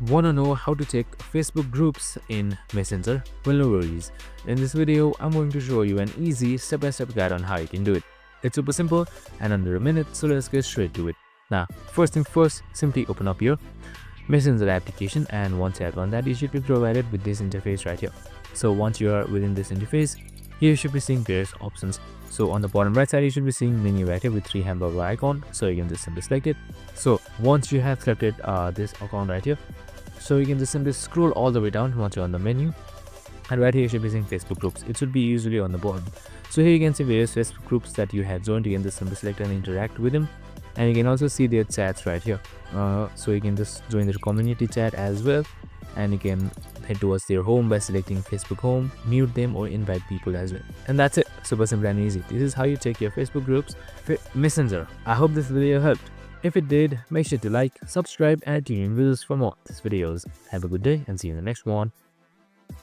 Wanna know how to check Facebook groups in Messenger? Well, no worries. In this video, I'm going to show you an easy step-by-step guide on how you can do it. It's super simple and under a minute, so let's get straight to it. Now, first thing first, simply open up your Messenger application, and once you have done that, you should be provided with this interface right here. So once you are within this interface, here you should be seeing various options. So on the bottom right side, you should be seeing menu right here with 3 hamburger icon. So you can just simply select it. So once you have selected this icon right here, so you can just simply scroll all the way down once you're on the menu, and right here you should be seeing Facebook groups. It should be usually on the bottom. So here you can see various Facebook groups that you have joined. You can just simply select and interact with them, and you can also see their chats right here. So you can just join their community chat as well, and you can head towards their home by selecting Facebook home, mute them, or invite people as well. And that's it. Super simple and easy. This is how you check your Facebook groups with Messenger. I hope this video helped. If it did, make sure to like, subscribe, and tune in with us for more of these videos. Have a good day and see you in the next one.